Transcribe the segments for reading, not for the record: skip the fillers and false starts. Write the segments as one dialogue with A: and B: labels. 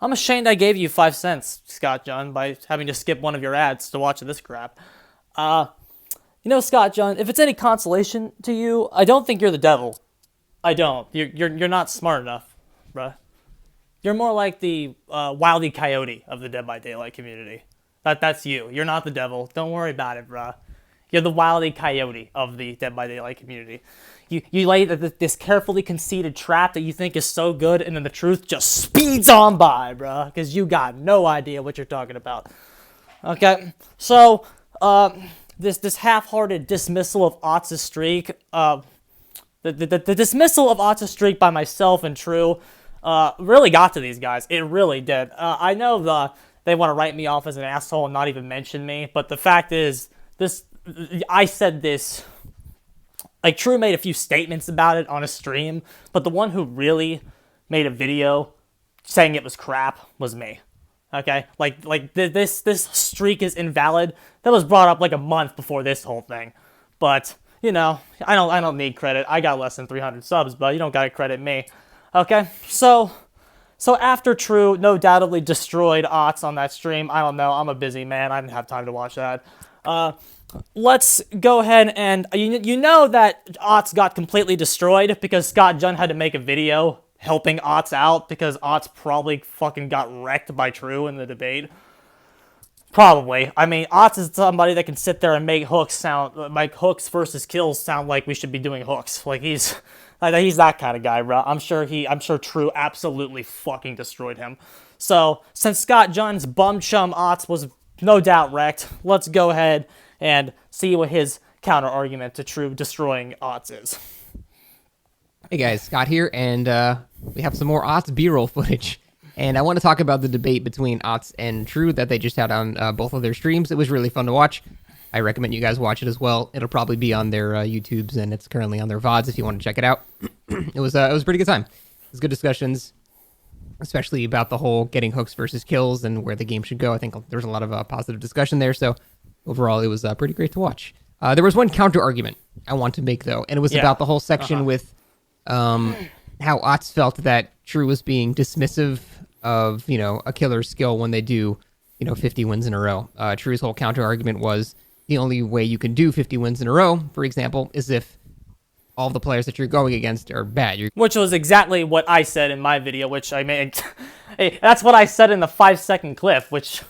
A: I'm ashamed I gave you 5 cents, Scott John, by having to skip one of your ads to watch this crap. Scott John, if it's any consolation to you, I don't think you're the devil. I don't. You're not smart enough, bruh. You're more like the Wile E. Coyote of the Dead by Daylight community. That's you. You're not the devil. Don't worry about it, bruh. You're the Wile E. Coyote of the Dead by Daylight community. You lay this carefully conceited trap that you think is so good, and then the truth just speeds on by, bruh, because you got no idea what you're talking about. Okay, so this half-hearted dismissal of Otz's streak, the dismissal of Otz's streak by myself and True, really got to these guys. It really did. I know they want to write me off as an asshole and not even mention me, but the fact is, I said this. Like, True made a few statements about it on a stream, but the one who really made a video saying it was crap was me. Okay? Like this streak is invalid. That was brought up like a month before this whole thing. But, I don't need credit. I got less than 300 subs, but you don't gotta credit me. Okay? So after True no doubtedly destroyed Otz on that stream, I don't know, I'm a busy man. I didn't have time to watch that. Let's go ahead and, you know that Otz got completely destroyed because Scott Junn had to make a video helping Otz out because Otz probably fucking got wrecked by True in the debate. Probably. I mean, Otz is somebody that can sit there and make hooks versus kills sound like we should be doing hooks. Like, he's that kind of guy, bro. I'm sure True absolutely fucking destroyed him. So, since Scott Junn's bum chum Otz was no doubt wrecked, let's go ahead and see what his counter-argument to True destroying Otz is.
B: Hey guys, Scott here, and we have some more Otz B-roll footage. And I want to talk about the debate between Otz and True that they just had on both of their streams. It was really fun to watch. I recommend you guys watch it as well. It'll probably be on their YouTubes, and it's currently on their VODs if you want to check it out. It was a pretty good time. It was good discussions, especially about the whole getting hooks versus kills and where the game should go. I think there was a lot of positive discussion there, so overall, it was pretty great to watch. There was one counter-argument I want to make, though, and it was about the whole section with how Otz felt that True was being dismissive of, a killer's skill when they do, 50 wins in a row. True's whole counter-argument was the only way you can do 50 wins in a row, for example, is if all the players that you're going against are bad.
A: Which was exactly what I said in my video, which I made. Hey, that's what I said in the 5-second clip, which...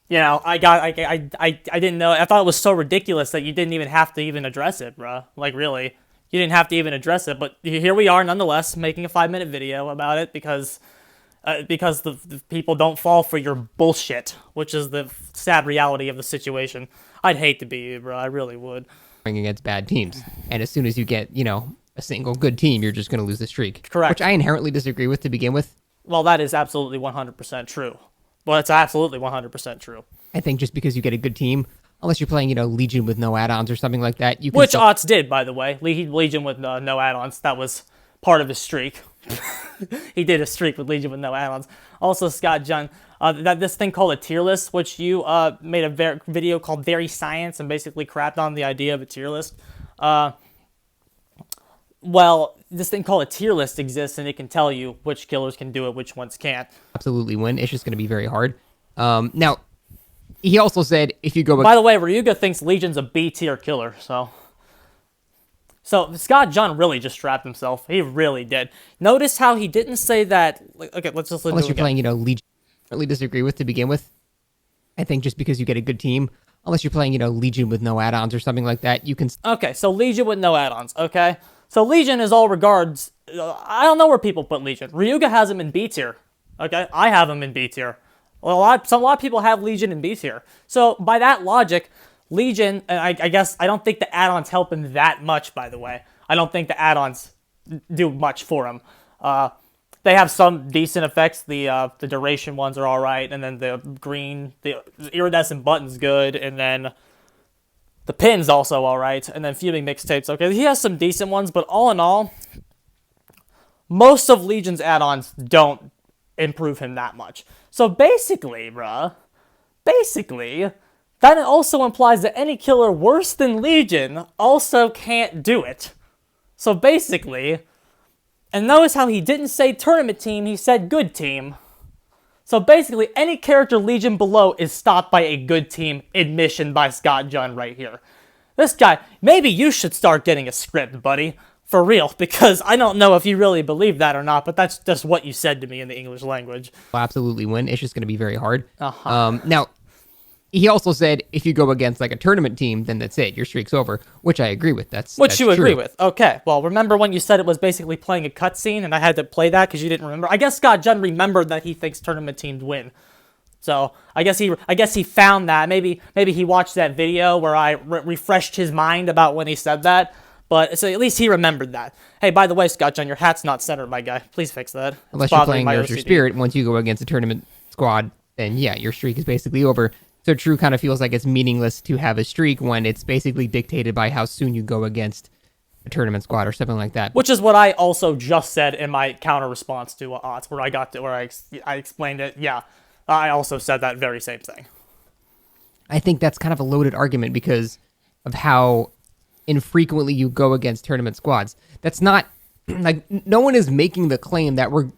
A: I didn't know. I thought it was so ridiculous that you didn't even have to even address it, bruh. Like, really. You didn't have to even address it, but here we are, nonetheless, making a 5-minute video about it because the people don't fall for your bullshit, which is the sad reality of the situation. I'd hate to be you, bro. I really would.
B: Against bad teams. And as soon as you get, a single good team, you're just going to lose the streak.
A: Correct.
B: Which I inherently disagree with to begin with.
A: Well, that is absolutely 100% true. Well, it's absolutely 100% true.
B: I think just because you get a good team, unless you're playing, Legion with no add-ons or something like that, you can...
A: Which Otz did, by the way. Legion with no add-ons. That was part of his streak. He did a streak with Legion with no add-ons. Also, Scott Junn, this thing called a tier list, which you made a video called Very Science and basically crapped on the idea of a tier list. Well, this thing called a tier list exists, and it can tell you which killers can do it, which ones can't.
B: Absolutely win. It's just going to be very hard. Now, he also said if you go...
A: By the way, Ryuga thinks Legion's a B-tier killer, so Scott Junn really just trapped himself. He really did. Notice how he didn't say that... Okay, let's just...
B: Unless you're playing, Legion... I really disagree with to begin with. I think just because you get a good team, unless you're playing, Legion with no add-ons or something like that, you can...
A: Okay, so Legion with no add-ons, okay? So Legion is all regards... I don't know where people put Legion. Ryuga has him in B tier, okay? I have him in B tier. Well, a lot of people have Legion in B tier. So by that logic, Legion, and I guess I don't think the add-ons help him that much, by the way. I don't think the add-ons do much for him. They have some decent effects. The duration ones are all right, and then the iridescent button's good, and then the pin's also all right, and then fuming mixtapes. Okay, he has some decent ones, but all in all, most of Legion's add-ons don't improve him that much. So basically, that also implies that any killer worse than Legion also can't do it. So basically, and notice how he didn't say tournament team, he said good team. So basically, any character Legion below is stopped by a good team. Admission by Scott Junn right here. This guy, maybe you should start getting a script, buddy. For real, because I don't know if you really believe that or not, but that's just what you said to me in the English language.
B: Will absolutely win. It's just going to be very hard.
A: Uh-huh.
B: Now, he also said if you go against like a tournament team, then that's it. Your streak's over, which I agree with. That's
A: you agree
B: true.
A: with. Okay, well, remember when you said it was basically playing a cutscene and I had to play that because you didn't remember? I guess Scott Junn remembered that he thinks tournament teams win. So I guess he found that. Maybe he watched that video where I refreshed his mind about when he said that. But so at least he remembered that. Hey, by the way, Scott Junn, your hat's not centered, my guy. Please fix that.
B: Unless you're playing Nurture Spirit, once you go against a tournament squad, then yeah, your streak is basically over. So True kind of feels like it's meaningless to have a streak when it's basically dictated by how soon you go against a tournament squad or something like that.
A: Which is what I also just said in my counter response to odds, where I explained it. Yeah, I also said that very same thing.
B: I think that's kind of a loaded argument because of how infrequently you go against tournament squads. That's not like no one is making the claim that we're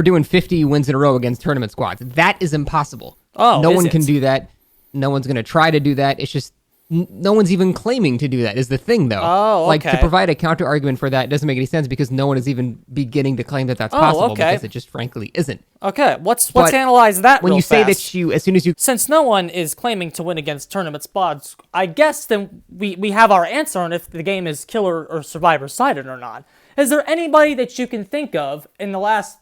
B: doing 50 wins in a row against tournament squads. That is impossible.
A: Oh,
B: no one can do that. No one's going to try to do that. It's just no one's even claiming to do that is the thing, though.
A: Oh, okay.
B: Like, to provide a counter argument for that doesn't make any sense because no one is even beginning to claim that that's possible because it just frankly isn't.
A: Okay, let's analyze that
B: when
A: real
B: you say
A: fast.
B: that as soon as you...
A: Since no one is claiming to win against tournament squads, I guess then we have our answer on if the game is killer or survivor-sided or not. Is there anybody that you can think of in the last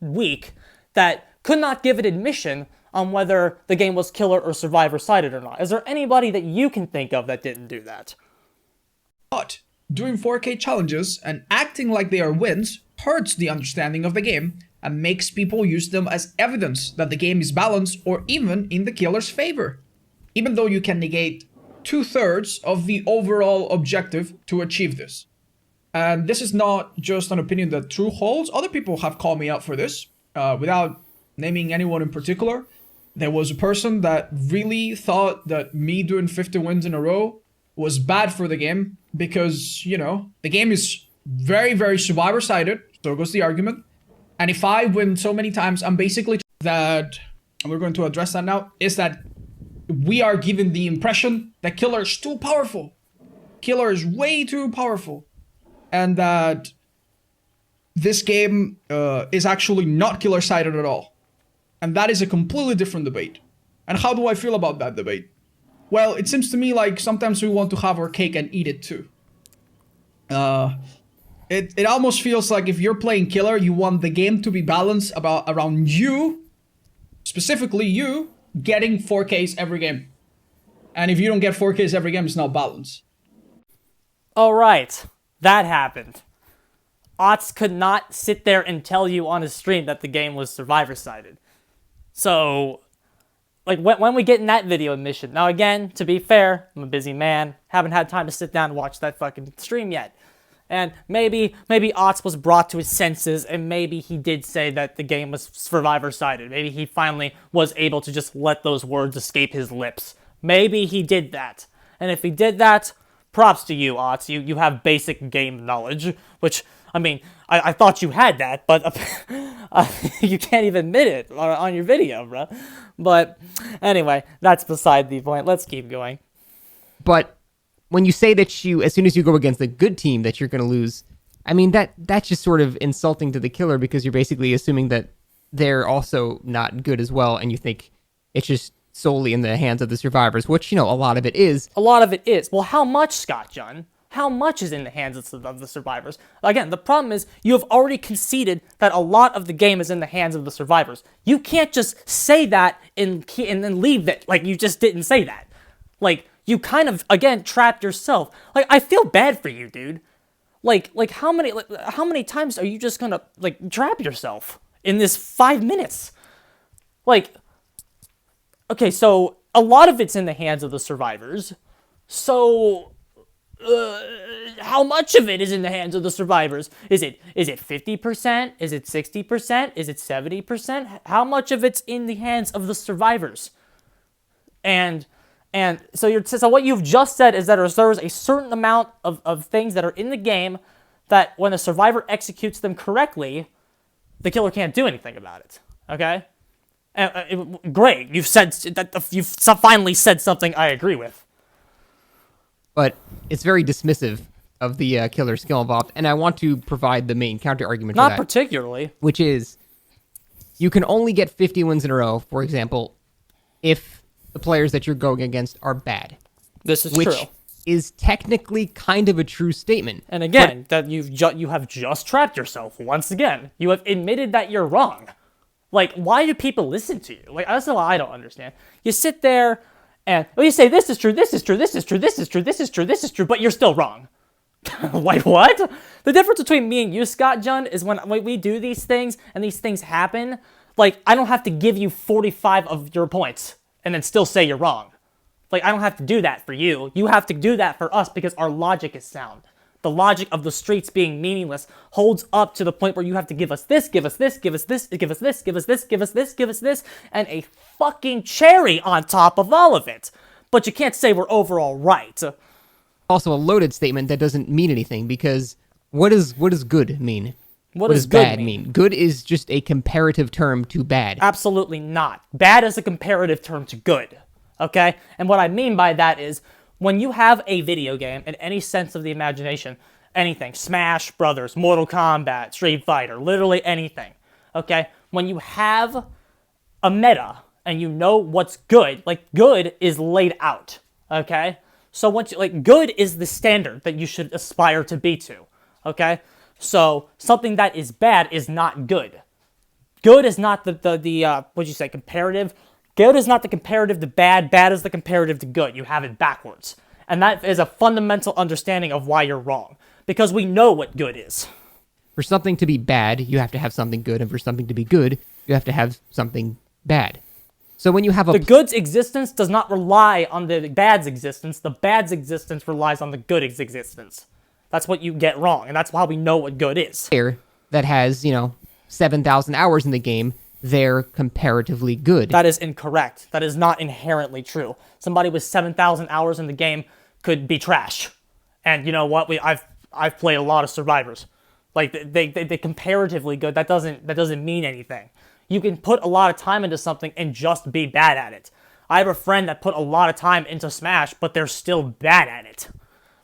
A: week that could not give an admission on whether the game was killer or survivor-sided or not? Is there anybody that you can think of that didn't do that?
C: But doing 4K challenges and acting like they are wins hurts the understanding of the game and makes people use them as evidence that the game is balanced or even in the killer's favor, even though you can negate 2/3 of the overall objective to achieve this. And this is not just an opinion that True holds. Other people have called me out for this, without naming anyone in particular. There was a person that really thought that me doing 50 wins in a row was bad for the game because, the game is very, very survivor-sided. So goes the argument. And if I win so many times, I'm basically that, and we're going to address that now, is that we are given the impression that Killer is too powerful. Killer is way too powerful. And that this game is actually not killer-sided at all. And that is a completely different debate. And how do I feel about that debate? Well, it seems to me like sometimes we want to have our cake and eat it too. It almost feels like if you're playing killer, you want the game to be balanced around you, specifically you, getting 4Ks every game. And if you don't get 4Ks every game, it's not balanced.
A: All right, that happened. Otz could not sit there and tell you on his stream that the game was survivor-sided. So, like, when we get in that video admission, now again, to be fair, I'm a busy man, haven't had time to sit down and watch that fucking stream yet. And maybe Otz was brought to his senses, and maybe he did say that the game was survivor-sided. Maybe he finally was able to just let those words escape his lips. Maybe he did that. And if he did that, props to you, Otz. You have basic game knowledge, which, I mean, I thought you had that, but you can't even admit it on your video, bro. But anyway, that's beside the point. Let's keep going.
B: But when you say that as soon as you go against a good team, that you're going to lose, I mean, that's just sort of insulting to the killer because you're basically assuming that they're also not good as well, and you think it's just solely in the hands of the survivors, which, a lot of it is.
A: A lot of it is. Well, how much, Scott Junn? How much is in the hands of the survivors? Again, the problem is you have already conceded that a lot of the game is in the hands of the survivors. You can't just say that and then leave it like you just didn't say that. Like, you kind of, again, trapped yourself. Like, I feel bad for you, dude. Like how many times are you just gonna, trap yourself in this 5 minutes? Like, okay, so a lot of it's in the hands of the survivors. So, how much of it is in the hands of the survivors? Is it 50%? Is it 60%? Is it 70%? How much of it's in the hands of the survivors? And so what you've just said is that there's a certain amount of things that are in the game that when a survivor executes them correctly, the killer can't do anything about it. Okay? Great, you've said that. You've finally said something I agree with.
B: But it's very dismissive of the killer skill involved, and I want to provide the main counter argument for
A: Not
B: that,
A: particularly.
B: which is you can only get 50 wins in a row, for example, if the players that you're going against are bad.
A: This is
B: which
A: true.
B: is technically kind of a true statement.
A: And again, that you have just trapped yourself once again. You have admitted that you're wrong. Like, why do people listen to you? Like, that's what I don't understand. You sit there and you say this is true, this is true, this is true, this is true, this is true, this is true, but you're still wrong. Like, what? The difference between me and you, Scott Jun, is when we do these things and these things happen, like, I don't have to give you 45 of your points and then still say you're wrong. Like, I don't have to do that for you. You have to do that for us because our logic is sound. The logic of the streets being meaningless holds up to the point where you have to give us this, give us this, give us this, give us this, give us this, give us this, give us this, and a fucking cherry on top of all of it. But you can't say we're overall right.
B: Also a loaded statement that doesn't mean anything, because what does good mean?
A: What
B: does
A: does good
B: bad mean? Good is just a comparative term to bad.
A: Absolutely not. Bad is a comparative term to good. Okay? And what I mean by that is, when you have a video game in any sense of the imagination, anything, Smash Brothers, Mortal Kombat, Street Fighter, literally anything, okay? When you have a meta and you know what's good, like, good is laid out, okay? So once you, like, good is the standard that you should aspire to be to, okay? So something that is bad is not good. Good is not what'd you say, comparative? Good is not the comparative to bad, bad is the comparative to good. You have it backwards. And that is a fundamental understanding of why you're wrong. Because we know what good is.
B: For something to be bad, you have to have something good, and for something to be good, you have to have something bad. So when you have
A: The good's existence does not rely on the bad's existence. The bad's existence relies on the good's existence. That's what you get wrong, and that's why we know what good is.
B: player that has, 7,000 hours in the game, they're comparatively good.
A: That is incorrect. That is not inherently true. Somebody with 7,000 hours in the game could be trash. And you know what? I've played a lot of survivors. Like, they comparatively good. That doesn't mean anything. You can put a lot of time into something and just be bad at it. I have a friend that put a lot of time into Smash, but they're still bad at it.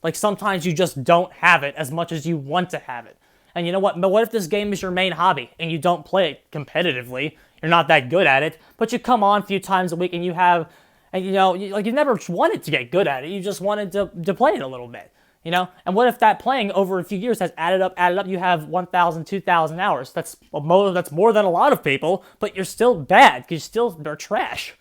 A: Like, sometimes you just don't have it as much as you want to have it. And you know what? But what if this game is your main hobby and you don't play it competitively? You're not that good at it, but you come on a few times a week and you have, and you never wanted to get good at it. You just wanted to play it a little bit, And what if that playing over a few years has added up? You have 1,000, 2,000 hours. That's more than a lot of people, but you're still bad because they're trash.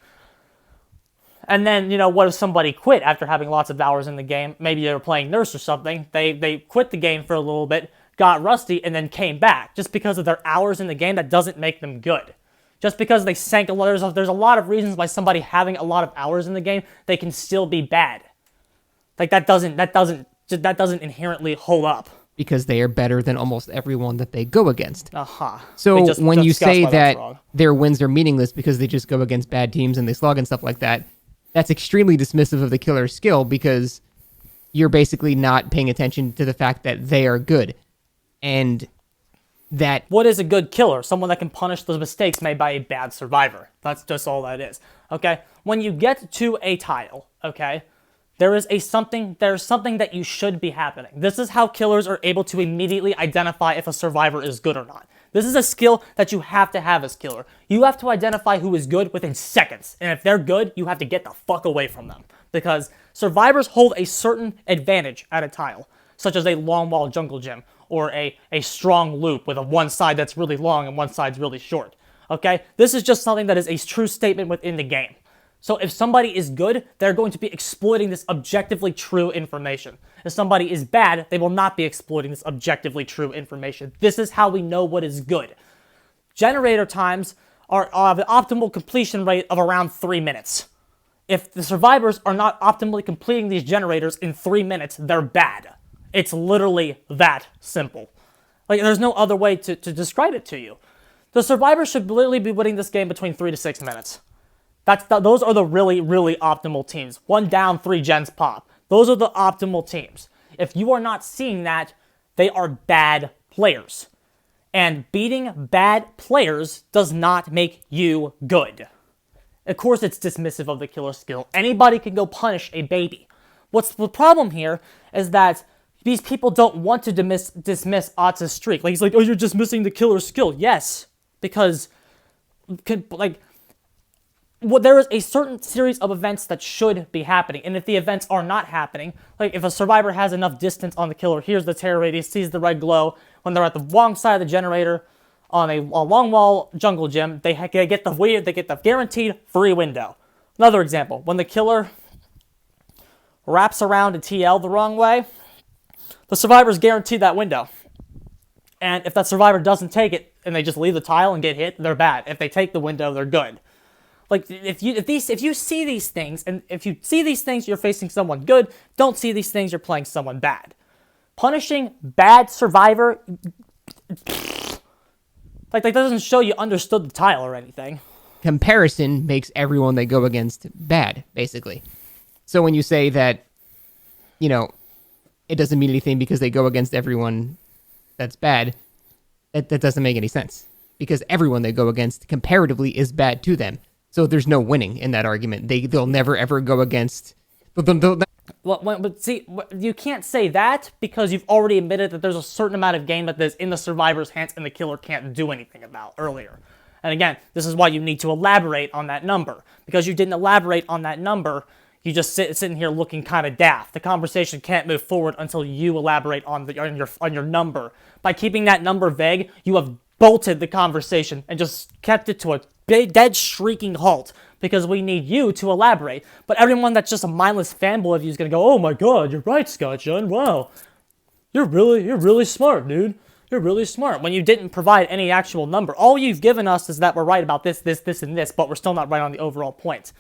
A: And then, what if somebody quit after having lots of hours in the game? Maybe they were playing Nurse or something. They quit the game for a little bit, got rusty, and then came back. Just because of their hours in the game, that doesn't make them good. Just because they sank a lot, there's a lot of reasons why somebody having a lot of hours in the game, they can still be bad. Like, that doesn't inherently hold up.
B: Because they are better than almost everyone that they go against.
A: Aha.
B: So when you say that their wins are meaningless because they just go against bad teams and they slug and stuff like that, that's extremely dismissive of the killer skill, because you're basically not paying attention to the fact that they are good. And that...
A: What is a good killer? Someone that can punish the mistakes made by a bad survivor. That's just all that is. Okay? When you get to a tile, okay, there's something that you should be happening. This is how killers are able to immediately identify if a survivor is good or not. This is a skill that you have to have as killer. You have to identify who is good within seconds. And if they're good, you have to get the fuck away from them. Because survivors hold a certain advantage at a tile, such as a long wall jungle gym, or a strong loop with one side that's really long and one side's really short. Okay? This is just something that is a true statement within the game. So if somebody is good, they're going to be exploiting this objectively true information. If somebody is bad, they will not be exploiting this objectively true information. This is how we know what is good. Generator times are the optimal completion rate of around 3 minutes. If the survivors are not optimally completing these generators in 3 minutes, they're bad. It's literally that simple. Like, there's no other way to describe it to you. The survivors should literally be winning this game between 3 to 6 minutes. Those are the really, really optimal teams. 1 down, 3 gens pop. Those are the optimal teams. If you are not seeing that, they are bad players. And beating bad players does not make you good. Of course, it's dismissive of the killer skill. Anybody can go punish a baby. What's the problem here is that these people don't want to dismiss Otz's streak. Like, he's like, oh, you're dismissing the killer skill. Yes, because, there is a certain series of events that should be happening. And if the events are not happening, like if a survivor has enough distance on the killer, hears the terror radius, sees the red glow, when they're at the wrong side of the generator on a long wall jungle gym, they get the guaranteed free window. Another example, when the killer wraps around a TL the wrong way, the survivor's guaranteed that window. And if that survivor doesn't take it and they just leave the tile and get hit, they're bad. If they take the window, they're good. Like, if you see these things, and if you see these things, you're facing someone good. Don't see these things, you're playing someone bad. Punishing bad survivor, like, that doesn't show you understood the tile or anything.
B: Comparison makes everyone they go against bad, basically. So when you say that, it doesn't mean anything because they go against everyone that's bad, that doesn't make any sense. Because everyone they go against comparatively is bad to them. So there's no winning in that argument. They'll never ever go against.
A: But see, you can't say that because you've already admitted that there's a certain amount of game that is in the survivor's hands and the killer can't do anything about earlier. And again, this is why you need to elaborate on that number. Because you didn't elaborate on that number, you just sitting here looking kind of daft. The conversation can't move forward until you elaborate on your number. By keeping that number vague, you have bolted the conversation and just kept it to a dead shrieking halt because we need you to elaborate. But everyone that's just a mindless fanboy of you is gonna go, oh my god, you're right, Scott John, wow. You're really smart, dude. You're really smart. When you didn't provide any actual number. All you've given us is that we're right about this, and this, but we're still not right on the overall point.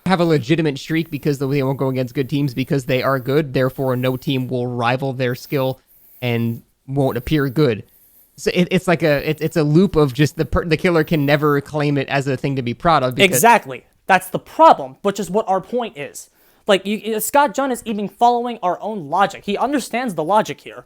B: Have a legitimate streak because they won't go against good teams because they are good, therefore no team will rival their skill and won't appear good. So it's like it's a loop of just the killer can never claim it as a thing to be proud of.
A: Exactly. That's the problem, which is what our point is. Like, Scott John is even following our own logic. He understands the logic here.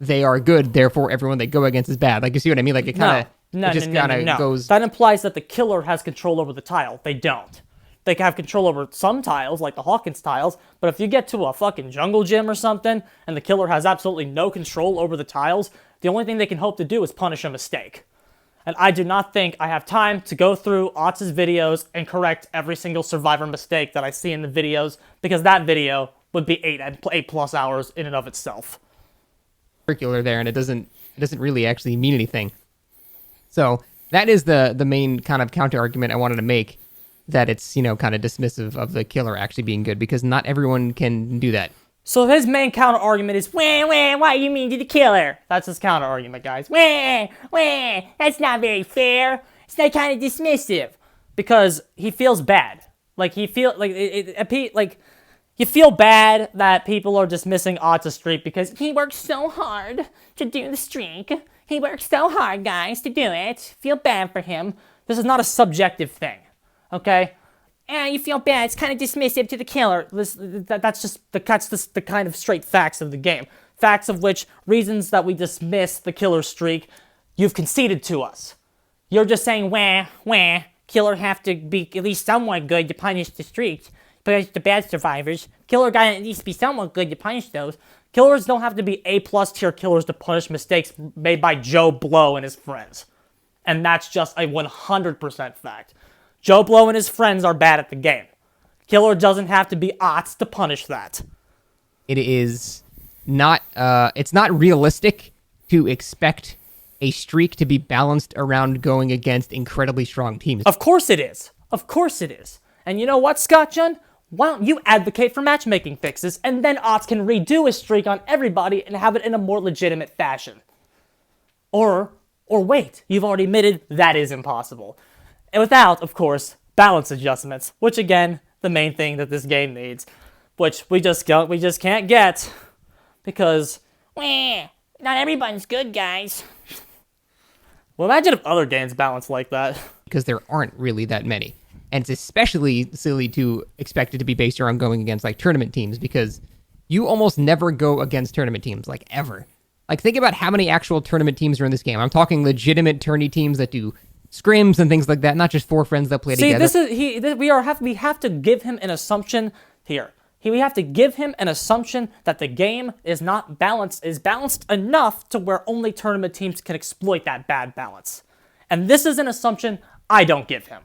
B: They are good, therefore everyone they go against is bad. Like, you see what I mean? Like, it kind of goes.
A: That implies that the killer has control over the tile. They don't. They can have control over some tiles, like the Hawkins tiles, but if you get to a fucking jungle gym or something, and the killer has absolutely no control over the tiles, the only thing they can hope to do is punish a mistake. And I do not think I have time to go through Otz's videos and correct every single survivor mistake that I see in the videos, because that video would be 8 plus hours in and of itself.
B: Circular there, and it doesn't really actually mean anything. So that is the main kind of counter argument I wanted to make, that it's, kind of dismissive of the killer actually being good, because not everyone can do that.
A: So his main counter argument is, why you mean to the killer? That's his counter argument, guys. That's not very fair. It's not kind of dismissive. Because he feels bad. Like, you feel bad that people are dismissing Otz's streak because he worked so hard to do the streak. He worked so hard, guys, to do it. Feel bad for him. This is not a subjective thing. Okay? You feel bad. It's kind of dismissive to the killer. That's just the kind of straight facts of the game. Facts of which, reasons that we dismiss the killer streak, you've conceded to us. You're just saying, killer have to be at least somewhat good to punish the streaks. Punish the bad survivors. Killer gotta at least be somewhat good to punish those. Killers don't have to be A+ tier killers to punish mistakes made by Joe Blow and his friends. And that's just a 100% fact. Joe Blow and his friends are bad at the game. Killer doesn't have to be Otz to punish that.
B: It is not, it's not realistic to expect a streak to be balanced around going against incredibly strong teams.
A: Of course it is. Of course it is. And you know what, Scott John? Why don't you advocate for matchmaking fixes, and then Otz can redo his streak on everybody and have it in a more legitimate fashion. Or wait, you've already admitted that is impossible. And without, of course, balance adjustments, which again, the main thing that this game needs, which we just can't get, because, not everyone's good, guys. Well, imagine if other games balance like that.
B: Because there aren't really that many. And it's especially silly to expect it to be based around going against, like, tournament teams, because you almost never go against tournament teams, like, ever. Like, think about how many actual tournament teams are in this game. I'm talking legitimate tourney teams that do scrims and things like that, not just 4 friends that play together.
A: We have to give him an assumption here. We have to give him an assumption that the game is not balanced, is balanced enough to where only tournament teams can exploit that bad balance. And this is an assumption I don't give him.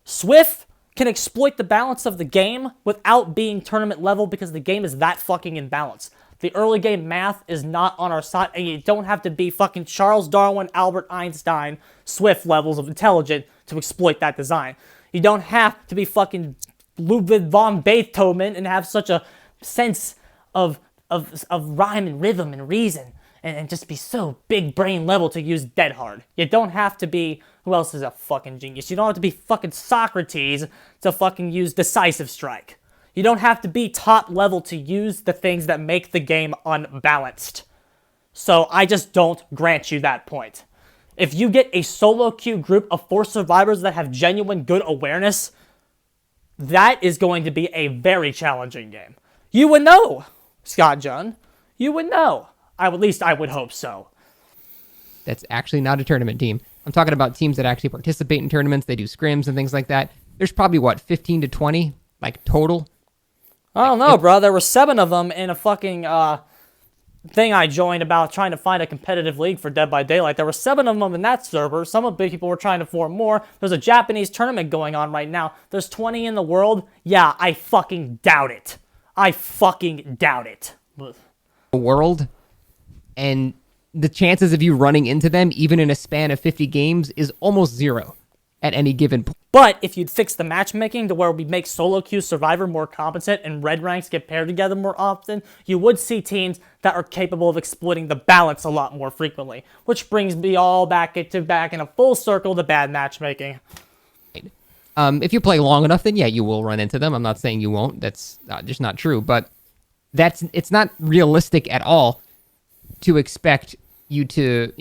A: Swift can exploit the balance of the game without being tournament level because the game is that fucking imbalanced. The early game math is not on our side, and you don't have to be fucking Charles Darwin, Albert Einstein, Swift levels of intelligent to exploit that design. You don't have to be fucking Ludwig von Beethoven and have such a sense of rhyme and rhythm and reason and just be so big brain level to use Dead Hard. You don't have to be, who else is a fucking genius? You don't have to be fucking Socrates to fucking use Decisive Strike. You don't have to be top level to use the things that make the game unbalanced. So I just don't grant you that point. If you get a solo queue group of 4 survivors that have genuine good awareness, that is going to be a very challenging game. You would know, Scott John. You would know. At least I would hope so.
B: That's actually not a tournament team. I'm talking about teams that actually participate in tournaments. They do scrims and things like that. There's probably, 15 to 20, total?
A: I don't know, bro. There were 7 of them in a fucking thing I joined about trying to find a competitive league for Dead by Daylight. There were 7 of them in that server. Some of the people were trying to form more. There's a Japanese tournament going on right now. There's 20 in the world. Yeah, I fucking doubt it. I fucking doubt it.
B: The world, and the chances of you running into them, even in a span of 50 games, is almost 0 at any given point.
A: But if you'd fix the matchmaking to where we make solo queue Survivor more competent and red ranks get paired together more often, you would see teams that are capable of exploiting the balance a lot more frequently, which brings me all back in a full circle to bad matchmaking.
B: If you play long enough, then yeah, you will run into them. I'm not saying you won't. That's just not true. But it's not realistic at all to expect you to,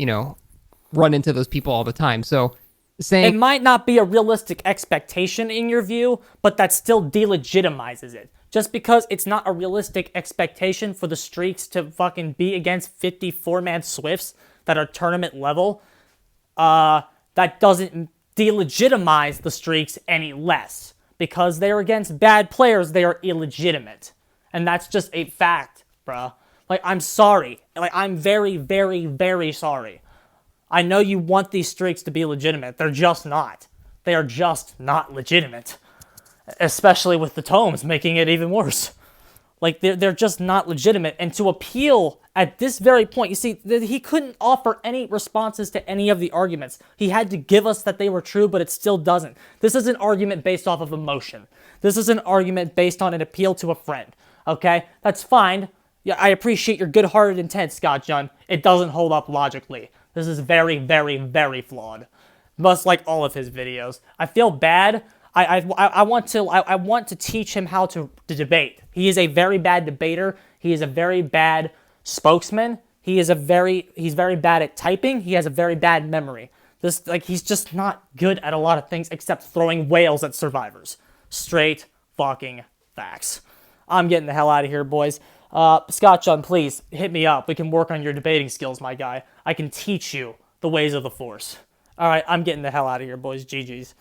B: run into those people all the time. So
A: it might not be a realistic expectation in your view, but that still delegitimizes it. Just because it's not a realistic expectation for the streaks to fucking be against 54-man Swifts that are tournament level, that doesn't delegitimize the streaks any less. Because they're against bad players, they are illegitimate. And that's just a fact, bruh. I'm sorry. I'm very, very, very sorry. I know you want these streaks to be legitimate. They're just not. They are just not legitimate. Especially with the tomes making it even worse. They're just not legitimate. And to appeal at this very point, you see, he couldn't offer any responses to any of the arguments. He had to give us that they were true, but it still doesn't. This is an argument based off of emotion. This is an argument based on an appeal to a friend. Okay? That's fine. Yeah, I appreciate your good-hearted intent, Scott John. It doesn't hold up logically. This is very, very, very flawed. Much like all of his videos. I feel bad. I want to teach him how to debate. He is a very bad debater. He is a very bad spokesman. He's very bad at typing. He has a very bad memory. He's just not good at a lot of things except throwing whales at survivors. Straight fucking facts. I'm getting the hell out of here, boys. Scott John, please hit me up. We can work on your debating skills, my guy. I can teach you the ways of the Force. All right, I'm getting the hell out of here, boys. GG's.